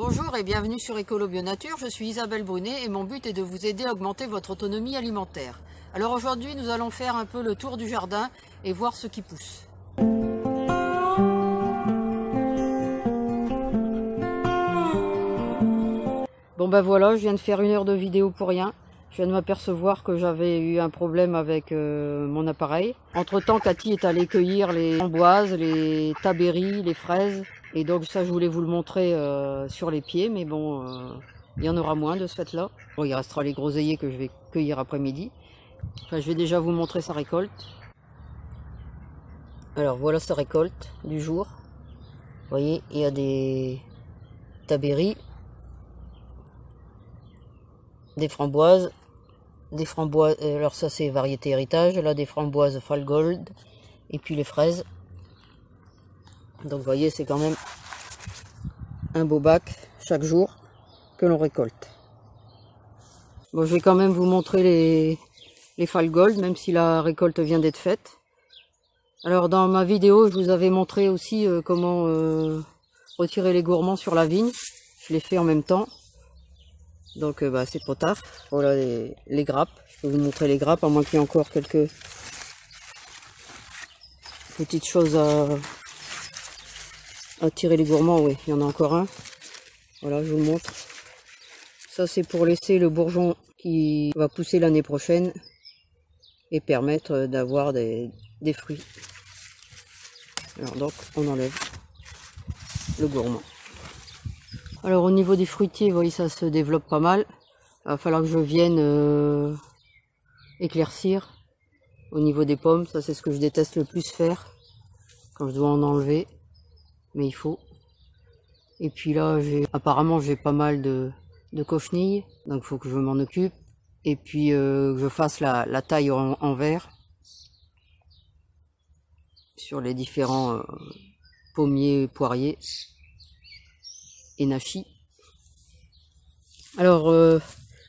Bonjour et bienvenue sur Écolo Bio Nature, je suis Isabelle Brunet et mon but est de vous aider à augmenter votre autonomie alimentaire. Alors aujourd'hui nous allons faire un peu le tour du jardin et voir ce qui pousse. Bon ben voilà, je viens de faire 1 heure de vidéo pour rien. Je viens de m'apercevoir que j'avais eu un problème avec mon appareil. Entre temps, Cathy est allée cueillir les framboises, les taberries, les fraises. Et donc ça, je voulais vous le montrer sur les pieds, mais bon, il y en aura moins de ce fait-là. Bon, il restera les groseilliers que je vais cueillir après-midi. Enfin, je vais déjà vous montrer sa récolte. Alors voilà sa récolte du jour. Vous voyez, il y a des taberries, des framboises, alors ça c'est variété héritage, là des framboises Fall Gold, et puis les fraises. Donc vous voyez, c'est quand même un beau bac chaque jour que l'on récolte. Bon, je vais quand même vous montrer les Fall Gold, même si la récolte vient d'être faite. Alors dans ma vidéo, je vous avais montré aussi comment retirer les gourmands sur la vigne. Je l'ai fait en même temps. Donc c'est trop tard. Voilà les grappes. Je vais vous montrer les grappes, à moins qu'il y ait encore quelques petites choses à tirer les gourmands. Oui, il y en a encore un. Voilà, je vous le montre. Ça c'est pour laisser le bourgeon qui va pousser l'année prochaine et permettre d'avoir des fruits. Alors donc on enlève le gourmand. Alors au niveau des fruitiers, vous voyez, ça se développe pas mal. Il va falloir que je vienne éclaircir. Au niveau des pommes, ça c'est ce que je déteste le plus faire quand je dois en enlever, mais il faut. Et puis là, apparemment j'ai pas mal de cochenilles, donc il faut que je m'en occupe. Et puis que je fasse la taille en verre sur les différents pommiers, poiriers et nachis. Alors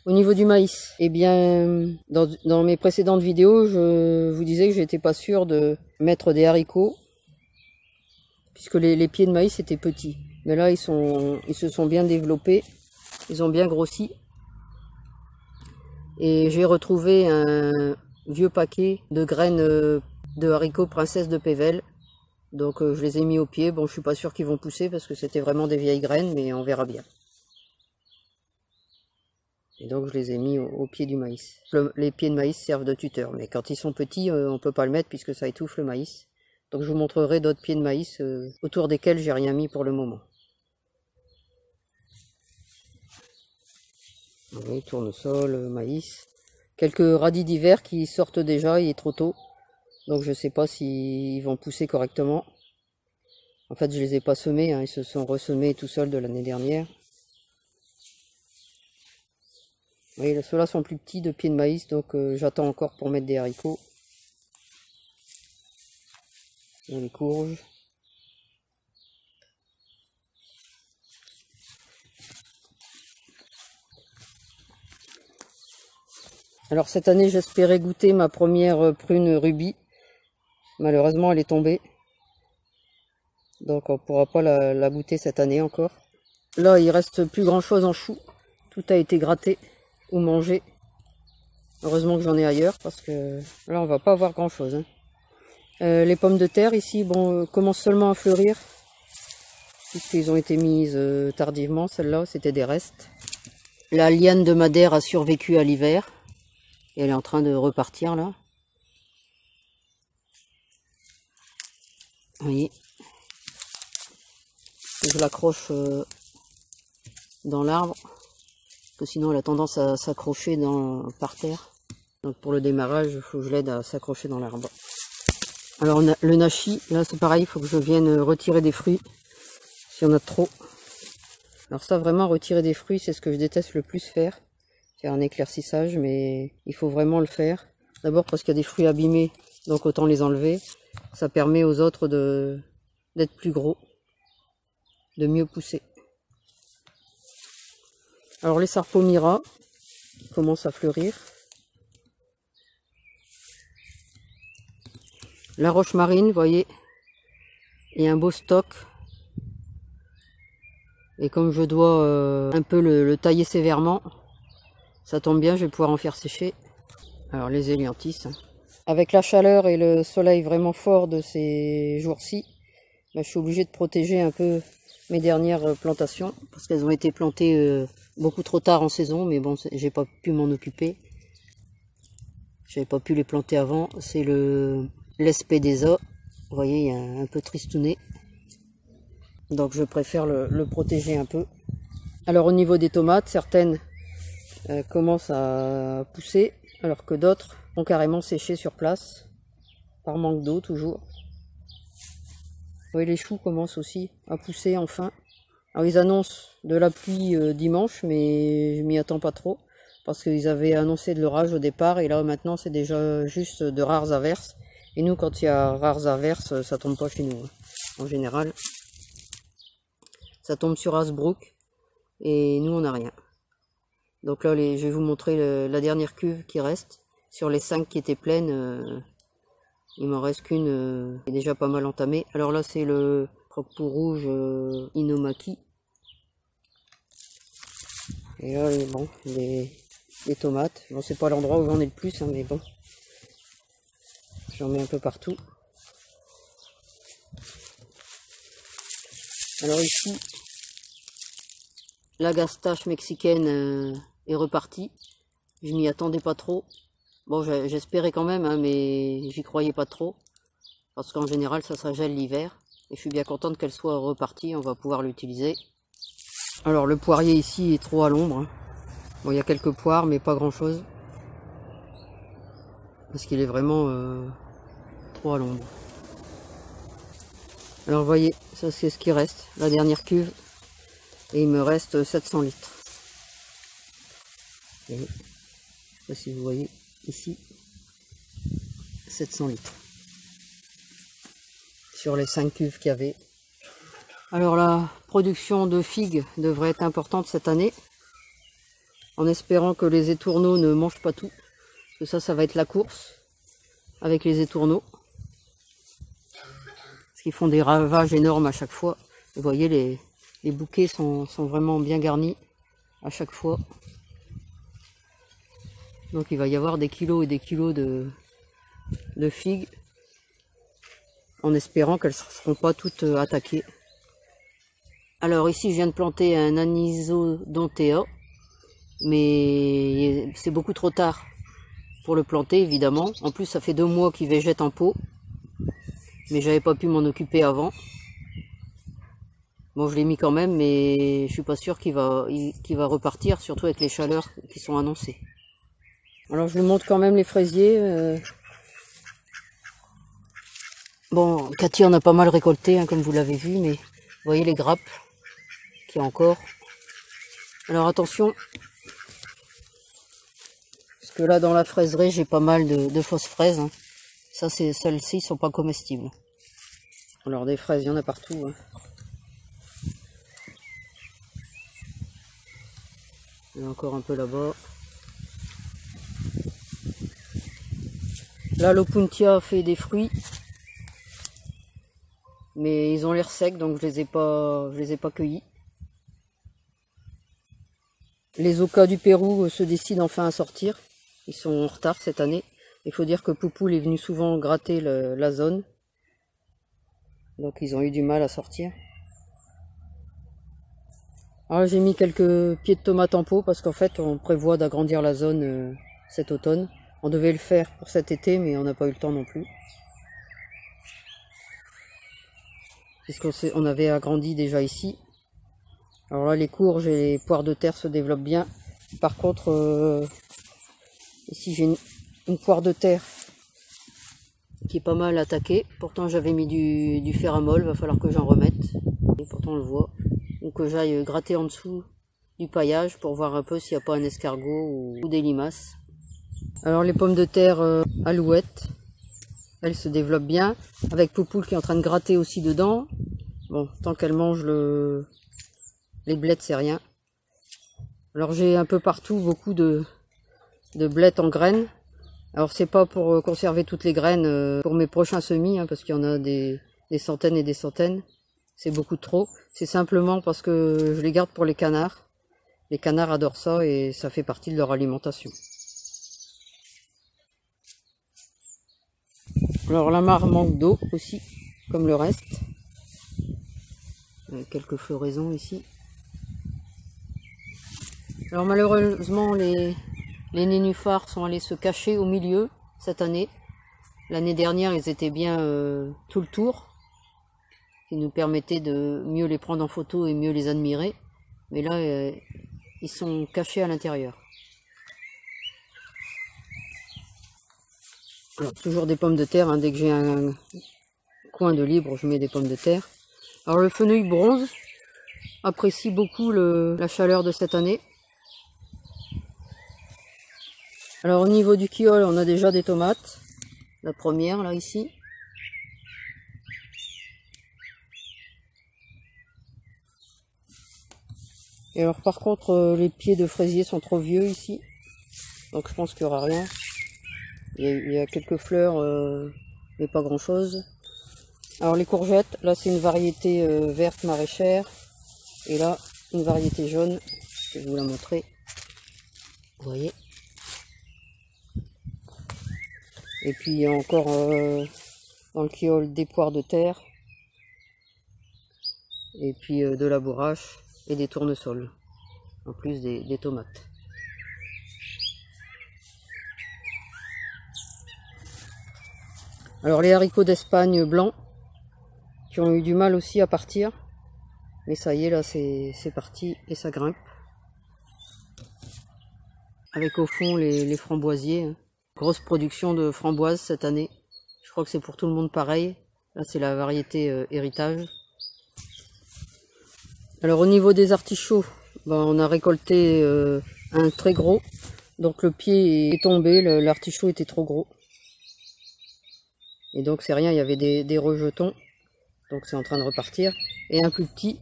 au niveau du maïs, eh bien dans mes précédentes vidéos, je vous disais que j'étais pas sûr de mettre des haricots puisque les pieds de maïs étaient petits. Mais là ils se sont bien développés, ils ont bien grossi. Et j'ai retrouvé un vieux paquet de graines de haricots princesse de Pével. Donc je les ai mis au pied. Bon, je suis pas sûr qu'ils vont pousser parce que c'était vraiment des vieilles graines, mais on verra bien. Et donc je les ai mis au pied du maïs. Les pieds de maïs servent de tuteur, mais quand ils sont petits, on peut pas le mettre puisque ça étouffe le maïs. Donc je vous montrerai d'autres pieds de maïs autour desquels j'ai rien mis pour le moment. Oui, tournesol, maïs. Quelques radis d'hiver qui sortent déjà, il est trop tôt. Donc je sais pas s'ils vont pousser correctement. En fait, je les ai pas semés, hein, ils se sont ressemés tout seuls de l'année dernière. Oui, ceux-là sont plus petits de pieds de maïs, donc j'attends encore pour mettre des haricots. Et les courges. Alors cette année, j'espérais goûter ma première prune rubis. Malheureusement, elle est tombée. Donc on ne pourra pas la goûter cette année encore. Là, il reste plus grand chose en chou. Tout a été gratté ou mangé. Heureusement que j'en ai ailleurs parce que là, on va pas avoir grand chose. Hein. Les pommes de terre ici, bon, commencent seulement à fleurir. Puisqu'ils ont été mises tardivement. Celles-là, c'était des restes. La liane de madère a survécu à l'hiver. Et elle est en train de repartir là. Vous voyez. Je l'accroche dans l'arbre. Parce que sinon elle a tendance à s'accrocher par terre. Donc pour le démarrage, il faut que je l'aide à s'accrocher dans l'arbre. Alors le nachi, là c'est pareil, il faut que je vienne retirer des fruits. S'il y en a trop. Alors ça vraiment, retirer des fruits, c'est ce que je déteste le plus faire. Faire un éclaircissage, mais il faut vraiment le faire. D'abord parce qu'il y a des fruits abîmés, donc autant les enlever. Ça permet aux autres d'être plus gros, de mieux pousser. Alors les sarpomira commencent à fleurir. La roche marine, vous voyez, il y a un beau stock. Et comme je dois un peu le tailler sévèrement, ça tombe bien, je vais pouvoir en faire sécher. Alors les hélianthus, hein. Avec la chaleur et le soleil vraiment fort de ces jours-ci, je suis obligée de protéger un peu mes dernières plantations parce qu'elles ont été plantées beaucoup trop tard en saison, mais bon, j'ai pas pu m'en occuper. J'avais pas pu les planter avant. C'est le l'Espedeza. Vous voyez, il y a un peu tristouné. Donc je préfère le protéger un peu. Alors au niveau des tomates, certaines commencent à pousser, alors que d'autres ont carrément séché sur place, par manque d'eau toujours. Vous voyez, les choux commencent aussi à pousser enfin. Alors ils annoncent de la pluie dimanche, mais je m'y attends pas trop, parce qu'ils avaient annoncé de l'orage au départ, et là maintenant c'est déjà juste de rares averses. Et nous, quand il y a rares averses, ça tombe pas chez nous, hein. En général, ça tombe sur Hasbrook, et nous on n'a rien. Donc là, je vais vous montrer la dernière cuve qui reste. Sur les 5 qui étaient pleines, il m'en reste qu'une qui est déjà pas mal entamée. Alors là, c'est le croque-pou rouge Inomaki. Et là, bon, les tomates. Bon, c'est pas l'endroit où j'en ai le plus, hein, mais bon. J'en mets un peu partout. Alors ici, la gastache mexicaine est repartie. Je m'y attendais pas trop. Bon, j'espérais quand même, hein, mais j'y croyais pas trop. Parce qu'en général, ça se gèle l'hiver. Et je suis bien contente qu'elle soit repartie. On va pouvoir l'utiliser. Alors, le poirier ici est trop à l'ombre, hein. Bon, il y a quelques poires, mais pas grand chose. Parce qu'il est vraiment trop à l'ombre. Alors, vous voyez, ça c'est ce qui reste. La dernière cuve. Et il me reste 700 litres. Et, je sais pas si vous voyez ici, 700 litres. Sur les 5 cuves qu'il y avait. Alors la production de figues devrait être importante cette année. En espérant que les étourneaux ne mangent pas tout. Parce que ça va être la course avec les étourneaux. Parce qu'ils font des ravages énormes à chaque fois. Vous voyez, les bouquets sont vraiment bien garnis à chaque fois. Donc il va y avoir des kilos et des kilos de figues. En espérant qu'elles ne seront pas toutes attaquées. Alors ici je viens de planter un Anisodontea. Mais c'est beaucoup trop tard pour le planter évidemment. En plus ça fait 2 mois qu'il végète en pot. Mais j'avais pas pu m'en occuper avant. Bon, je l'ai mis quand même, mais je suis pas sûr qu'il va repartir, surtout avec les chaleurs qui sont annoncées. Alors je vous montre quand même les fraisiers. Bon, Cathy en a pas mal récolté, hein, comme vous l'avez vu, mais vous voyez les grappes qu'il y a encore. Alors attention, parce que là dans la fraiserie j'ai pas mal de fausses fraises, hein. Ça, celles-ci sont pas comestibles. Alors des fraises, il y en a partout, hein. Il y en a encore un peu là-bas. Là, l'Opuntia fait des fruits. Mais ils ont l'air secs, donc je les ai pas cueillis. Les Okas du Pérou se décident enfin à sortir. Ils sont en retard cette année. Il faut dire que Poupoule est venu souvent gratter la zone. Donc ils ont eu du mal à sortir. Alors j'ai mis quelques pieds de tomates en pot parce qu'en fait on prévoit d'agrandir la zone cet automne. On devait le faire pour cet été, mais on n'a pas eu le temps non plus. Puisqu'on avait agrandi déjà ici. Alors là, les courges et les poires de terre se développent bien. Par contre, ici j'ai une poire de terre qui est pas mal attaquée. Pourtant j'avais mis du ferramol, va falloir que j'en remette. Et pourtant on le voit. Ou que j'aille gratter en dessous du paillage pour voir un peu s'il n'y a pas un escargot ou des limaces. Alors les pommes de terre alouettes, elles se développent bien. Avec Poupoule qui est en train de gratter aussi dedans. Bon, tant qu'elle mange les blettes, c'est rien. Alors j'ai un peu partout beaucoup de blettes en graines. Alors c'est pas pour conserver toutes les graines pour mes prochains semis, hein, parce qu'il y en a des centaines et des centaines. c'est beaucoup trop. C'est simplement parce que je les garde pour les canards. Les canards adorent ça et ça fait partie de leur alimentation. Alors la mare manque d'eau aussi, comme le reste. Quelques floraisons ici. Alors malheureusement les nénuphars sont allés se cacher au milieu cette année. L'année dernière ils étaient bien tout le tour, qui nous permettait de mieux les prendre en photo et mieux les admirer. Mais là ils sont cachés à l'intérieur. Alors toujours des pommes de terre, hein, dès que j'ai un coin de libre je mets des pommes de terre. Alors le fenouil bronze apprécie beaucoup la chaleur de cette année. Alors au niveau du kiole, on a déjà des tomates. La première là ici. Et alors par contre les pieds de fraisier sont trop vieux ici. Donc je pense qu'il n'y aura rien. Il y a quelques fleurs mais pas grand chose. Alors les courgettes, là c'est une variété verte maraîchère. Et là une variété jaune. Je vais vous la montrer. Vous voyez. Et puis il y a encore dans le kiole des poires de terre. Et puis de la bourrache et des tournesols. En plus des tomates. Alors les haricots d'Espagne blancs, qui ont eu du mal aussi à partir. Mais ça y est, là c'est parti et ça grimpe. Avec au fond les framboisiers. Hein. Grosse production de framboises cette année. Je crois que c'est pour tout le monde pareil. Là c'est la variété héritage. Alors au niveau des artichauts, ben, on a récolté un très gros. Donc le pied est tombé, l'artichaut était trop gros. Et donc c'est rien, il y avait des rejetons. Donc c'est en train de repartir. Et un plus petit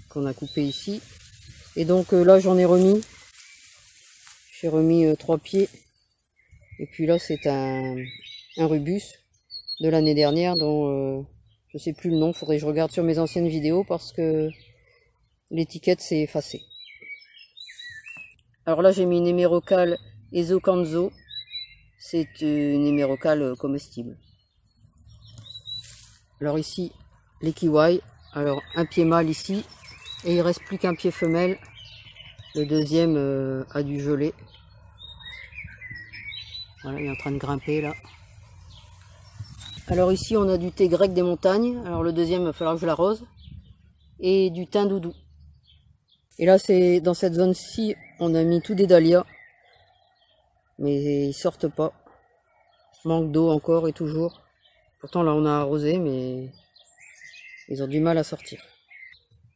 qu'on a coupé ici. Et donc là j'en ai remis. J'ai remis 3 pieds. Et puis là c'est un rubus de l'année dernière dont je sais plus le nom. Faudrait que je regarde sur mes anciennes vidéos parce que l'étiquette s'est effacée. Alors là j'ai mis une hémérocale Esocanzo. C'est une hémérocale comestible. Alors ici les kiwis. Alors un pied mâle ici. Et il reste plus qu'un pied femelle. Le deuxième a dû geler. Voilà, il est en train de grimper là. Alors ici on a du thé grec des montagnes. Alors le deuxième il va falloir que je l'arrose. Et du thym doudou. Et là c'est dans cette zone-ci on a mis tous des dahlias. Mais ils sortent pas. Manque d'eau encore et toujours. Pourtant là on a arrosé mais ils ont du mal à sortir.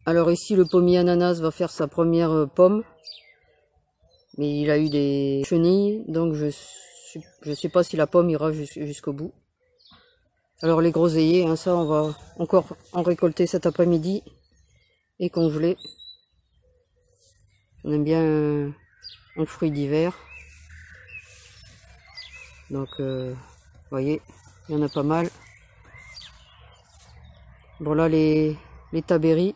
Alors ici le pommier ananas va faire sa première pomme. Mais il a eu des chenilles, donc je sais pas si la pomme ira jusqu'au bout. Alors les groseilliers, hein, ça on va encore en récolter cet après-midi et congeler. On aime bien en fruits d'hiver. Donc vous voyez, il y en a pas mal. Bon là les taberries,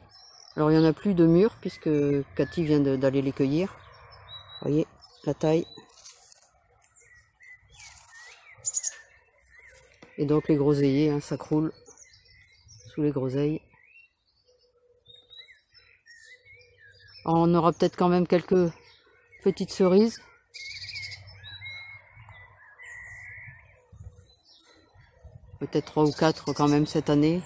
alors il n'y en a plus de mûrs puisque Cathy vient d'aller les cueillir. Vous voyez la taille. Et donc les groseilliers, hein, ça croule sous les groseilles. Alors, on aura peut-être quand même quelques petites cerises. Peut-être 3 ou 4 quand même cette année.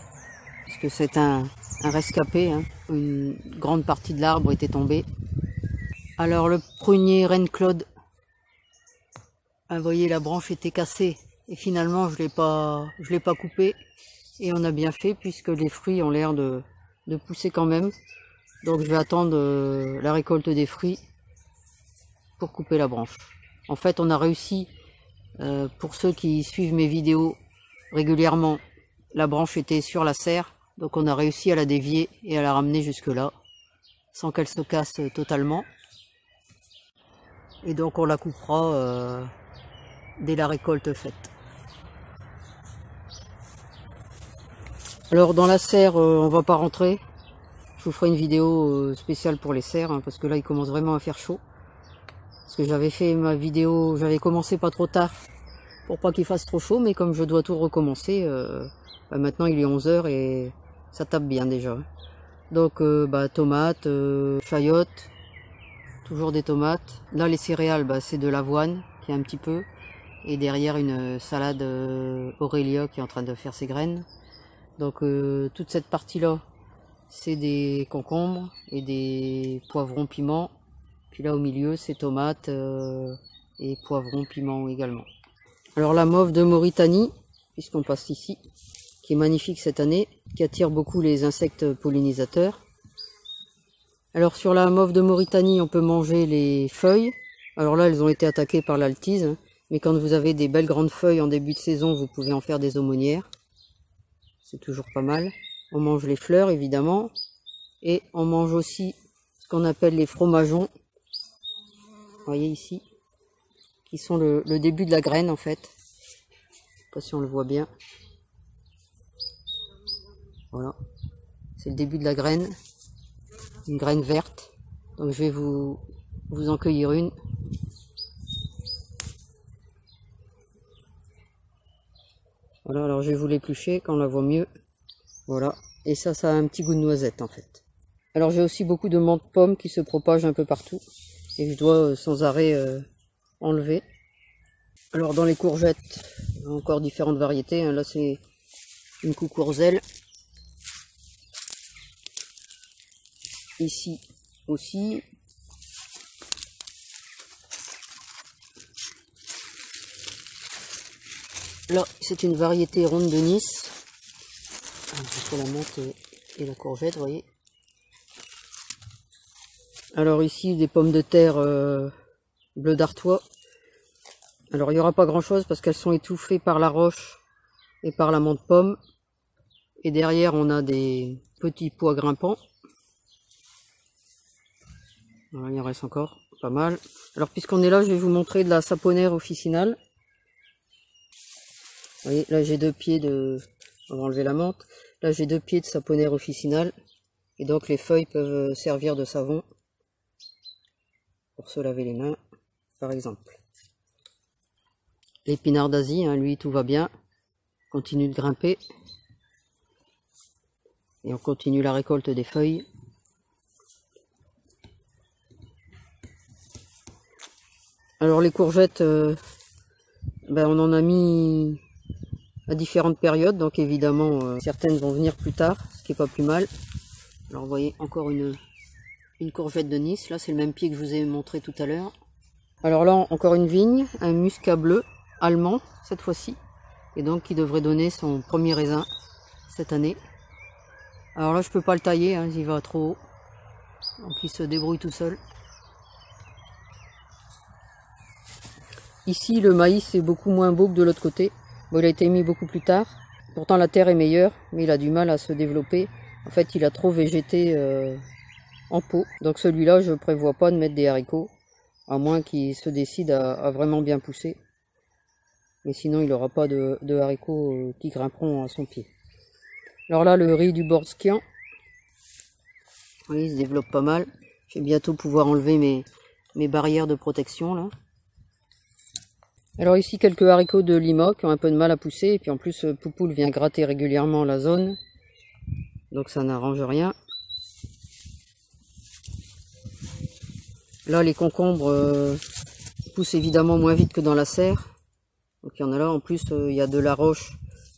Parce que c'est un rescapé. Hein. Une grande partie de l'arbre était tombée. Alors le prunier Reine Claude. Vous voyez la branche était cassée. Et finalement je l'ai pas coupé. Et on a bien fait puisque les fruits ont l'air de pousser quand même. Donc je vais attendre la récolte des fruits pour couper la branche. En fait on a réussi, pour ceux qui suivent mes vidéos régulièrement, la branche était sur la serre. Donc on a réussi à la dévier et à la ramener jusque là. Sans qu'elle se casse totalement. Et donc on la coupera dès la récolte faite. Alors dans la serre, on va pas rentrer. Je vous ferai une vidéo spéciale pour les serres, hein, parce que là il commence vraiment à faire chaud. Parce que j'avais fait ma vidéo, j'avais commencé pas trop tard pour pas qu'il fasse trop chaud, mais comme je dois tout recommencer, maintenant il est 11 h et ça tape bien déjà. Donc tomates, chayotes, toujours des tomates. Là les céréales, c'est de l'avoine qui est un petit peu. Et derrière une salade Aurélia qui est en train de faire ses graines. Donc toute cette partie là, c'est des concombres et des poivrons piments. Puis là au milieu c'est tomates et poivrons piments également. Alors la mauve de Mauritanie, puisqu'on passe ici, qui est magnifique cette année, qui attire beaucoup les insectes pollinisateurs. Alors sur la mauve de Mauritanie, on peut manger les feuilles. Alors là, elles ont été attaquées par l'altise, mais quand vous avez des belles grandes feuilles en début de saison, vous pouvez en faire des aumônières. C'est toujours pas mal. On mange les fleurs, évidemment. Et on mange aussi ce qu'on appelle les fromageons. Vous voyez ici, qui sont le début de la graine en fait. Je sais pas si on le voit bien. Voilà, c'est le début de la graine, une graine verte. Donc je vais vous en cueillir une. Voilà, alors je vais vous l'éplucher quand on la voit mieux. Voilà, et ça a un petit goût de noisette en fait. Alors j'ai aussi beaucoup de menthes pommes qui se propagent un peu partout et que je dois sans arrêt enlever. Alors dans les courgettes, encore différentes variétés, hein. Là c'est une coucourzelle. Ici aussi. Là c'est une variété ronde de Nice. Entre la menthe et la courgette, vous voyez. Alors ici des pommes de terre bleu d'Artois. Alors il n'y aura pas grand chose parce qu'elles sont étouffées par la roche et par la menthe pomme. Et derrière on a des petits pois grimpants. Voilà, il en reste encore pas mal. Alors puisqu'on est là, je vais vous montrer de la saponaire officinale. Vous voyez, là j'ai 2 pieds de... On va enlever la menthe. Là j'ai 2 pieds de saponaire officinale. Et donc les feuilles peuvent servir de savon pour se laver les mains, par exemple. L'épinard d'Asie, hein, lui tout va bien. Continue de grimper. Et on continue la récolte des feuilles. Alors les courgettes, on en a mis à différentes périodes, donc évidemment certaines vont venir plus tard, ce qui est pas plus mal. Alors vous voyez encore une courgette de Nice, là c'est le même pied que je vous ai montré tout à l'heure. Alors là encore une vigne, un muscat bleu allemand cette fois-ci, et donc qui devrait donner son premier raisin cette année. Alors là je peux pas le tailler, hein, il va trop haut, donc il se débrouille tout seul. Ici le maïs est beaucoup moins beau que de l'autre côté. Bon, il a été mis beaucoup plus tard. Pourtant la terre est meilleure, mais il a du mal à se développer. En fait il a trop végété en pot. Donc celui-là je prévois pas de mettre des haricots, à moins qu'il se décide à vraiment bien pousser. Mais sinon il n'aura pas de haricots qui grimperont à son pied. Alors là le riz du Borskian, oui, il se développe pas mal. Je vais bientôt pouvoir enlever mes barrières de protection là. Alors ici quelques haricots de Lima qui ont un peu de mal à pousser, et puis en plus Poupoule vient gratter régulièrement la zone, donc ça n'arrange rien. Là les concombres poussent évidemment moins vite que dans la serre, donc il y en a là, en plus il y a de la roche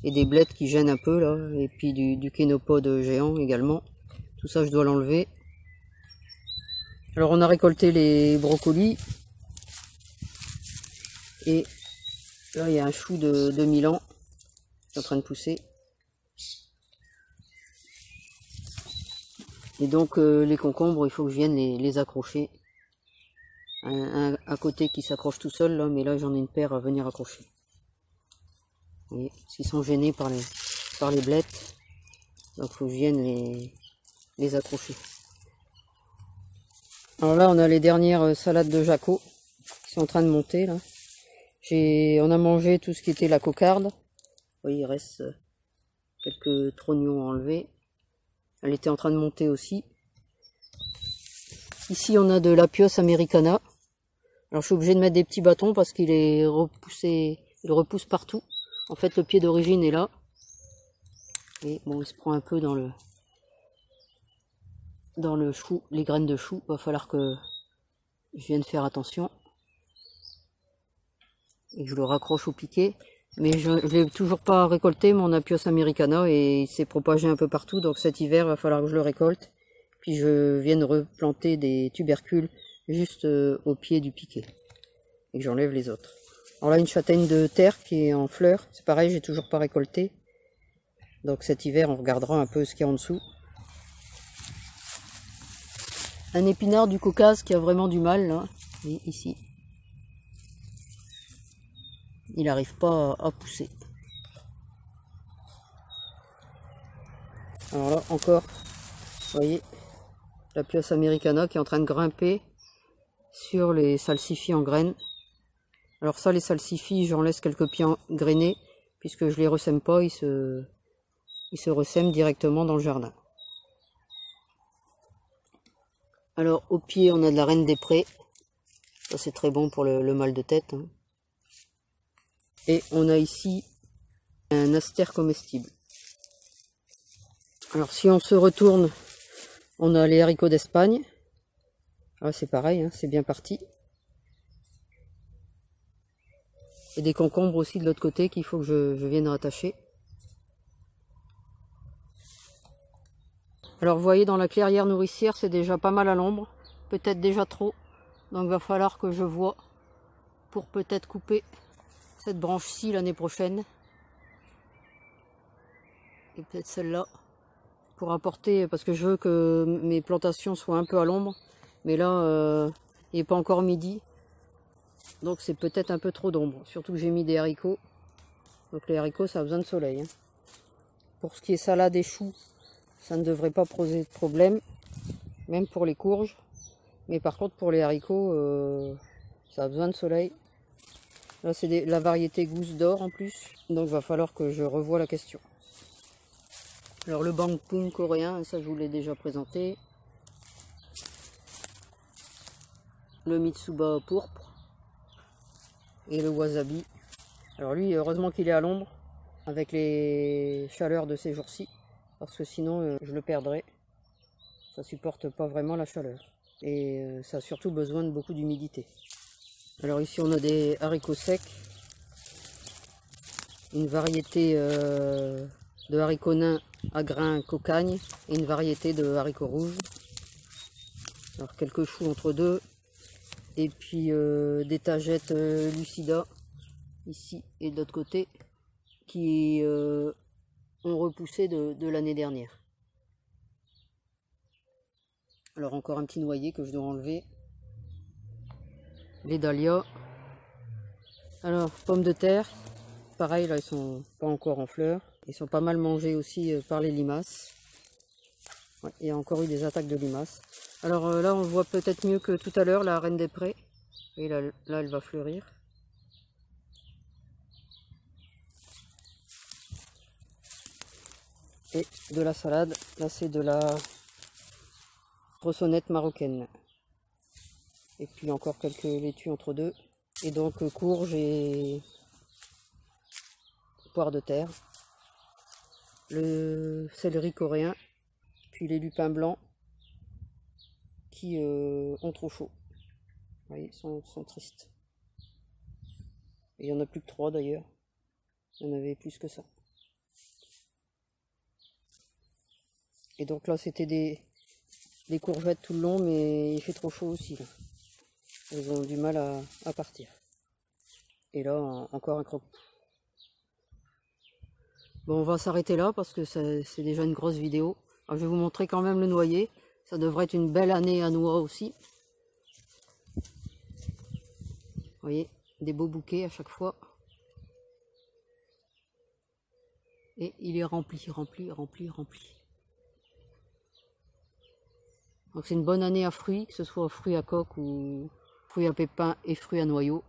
et des blettes qui gênent un peu là, et puis du kénopode géant également, tout ça je dois l'enlever. Alors on a récolté les brocolis. Et là, il y a un chou de 2000 ans qui est en train de pousser. Et donc, les concombres, il faut que je vienne les accrocher. Un à côté qui s'accroche tout seul, là, mais là, j'en ai une paire à venir accrocher. Vous voyez, parce qu'ils sont gênés par les blettes. Donc, il faut que je vienne les accrocher. Alors là, on a les dernières salades de Jaco qui sont en train de monter, là. On a mangé tout ce qui était la cocarde. Oui, il reste quelques trognons enlevés. Elle était en train de monter aussi. Ici on a de l'Apios americana. Alors je suis obligé de mettre des petits bâtons parce qu'il est repoussé, il repousse partout. En fait le pied d'origine est là. Et bon, il se prend un peu dans le chou, les graines de chou. Va falloir que je vienne faire attention. Et que je le raccroche au piquet. Mais je ne l'ai toujours pas récolté, mon Apios americana, et il s'est propagé un peu partout. Donc cet hiver, va falloir que je le récolte. Puis je vienne replanter des tubercules juste au pied du piquet. Et que j'enlève les autres. Alors là, une châtaigne de terre qui est en fleurs. C'est pareil, j'ai toujours pas récolté. Donc cet hiver, on regardera un peu ce qu'il y a en dessous. Un épinard du Caucase qui a vraiment du mal, là. Et ici. Il n'arrive pas à pousser. Alors là, encore, vous voyez, l'Apios americana qui est en train de grimper sur les salsifis en graines. Alors ça, les salsifis, j'en laisse quelques pieds grainés, puisque je les ressème pas, ils se ressèment directement dans le jardin. Alors au pied, on a de la reine des prés. Ça c'est très bon pour le mal de tête. Hein. Et on a ici un astère comestible. Alors si on se retourne, on a les haricots d'Espagne. Ah, c'est pareil, hein, c'est bien parti. Et des concombres aussi de l'autre côté qu'il faut que je vienne rattacher. Alors vous voyez, dans la clairière nourricière, c'est déjà pas mal à l'ombre. Peut-être déjà trop. Donc il va falloir que je voie pour peut-être couper cette branche-ci l'année prochaine. Et peut-être celle-là. Pour apporter, parce que je veux que mes plantations soient un peu à l'ombre. Mais là, il n'est pas encore midi. Donc c'est peut-être un peu trop d'ombre. Surtout que j'ai mis des haricots. Donc les haricots, ça a besoin de soleil. Hein. Pour ce qui est salade et choux, ça ne devrait pas poser de problème. Même pour les courges. Mais par contre pour les haricots, ça a besoin de soleil. Là c'est la variété gousse d'or en plus. Donc il va falloir que je revoie la question. Alors le bangpung coréen, ça je vous l'ai déjà présenté. Le mitsuba pourpre. Et le wasabi. Alors lui, heureusement qu'il est à l'ombre. Avec les chaleurs de ces jours-ci. Parce que sinon je le perdrais. Ça supporte pas vraiment la chaleur. Et ça a surtout besoin de beaucoup d'humidité. Alors ici on a des haricots secs. Une variété de haricots nains à grains cocagne. Et une variété de haricots rouges. Alors quelques choux entre deux. Et puis des tagettes lucida. Ici et de l'autre côté. Qui ont repoussé de l'année dernière. Alors encore un petit noyer que je dois enlever. Les dahlias. Alors pommes de terre. Pareil là ils sont pas encore en fleurs. Ils sont pas mal mangés aussi par les limaces. Ouais, il y a encore eu des attaques de limaces. Alors là on voit peut-être mieux que tout à l'heure la reine des prés. Et là elle va fleurir. Et de la salade, là c'est de la brossonnette marocaine. Et puis encore quelques laitues entre deux. Et donc courge et poire de terre. Le céleri coréen. Puis les lupins blancs qui ont trop chaud. Vous voyez, sont tristes. Et il y en a plus que 3 d'ailleurs. Il y en avait plus que ça. Et donc là c'était des courgettes tout le long, mais il fait trop chaud aussi là. Ils ont du mal à partir. Et là encore un croque. Bon, on va s'arrêter là parce que c'est déjà une grosse vidéo. Alors, je vais vous montrer quand même le noyer. Ça devrait être une belle année à noix aussi. Vous voyez, des beaux bouquets à chaque fois. Et il est rempli, rempli, rempli, rempli. Donc c'est une bonne année à fruits, que ce soit fruits à coque ou fruits à pépins et fruits à noyaux.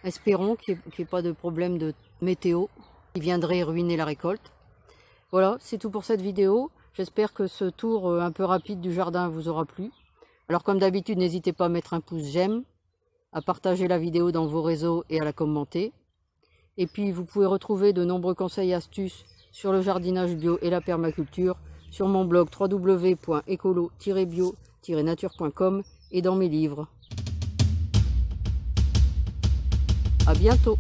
Espérons qu'il n'y ait pas de problème de météo. qui viendraient ruiner la récolte. Voilà, c'est tout pour cette vidéo. J'espère que ce tour un peu rapide du jardin vous aura plu. Alors comme d'habitude, n'hésitez pas à mettre un pouce j'aime, à partager la vidéo dans vos réseaux et à la commenter. Et puis vous pouvez retrouver de nombreux conseils et astuces sur le jardinage bio et la permaculture sur mon blog www.écolo-bio-nature.com et dans mes livres. À bientôt!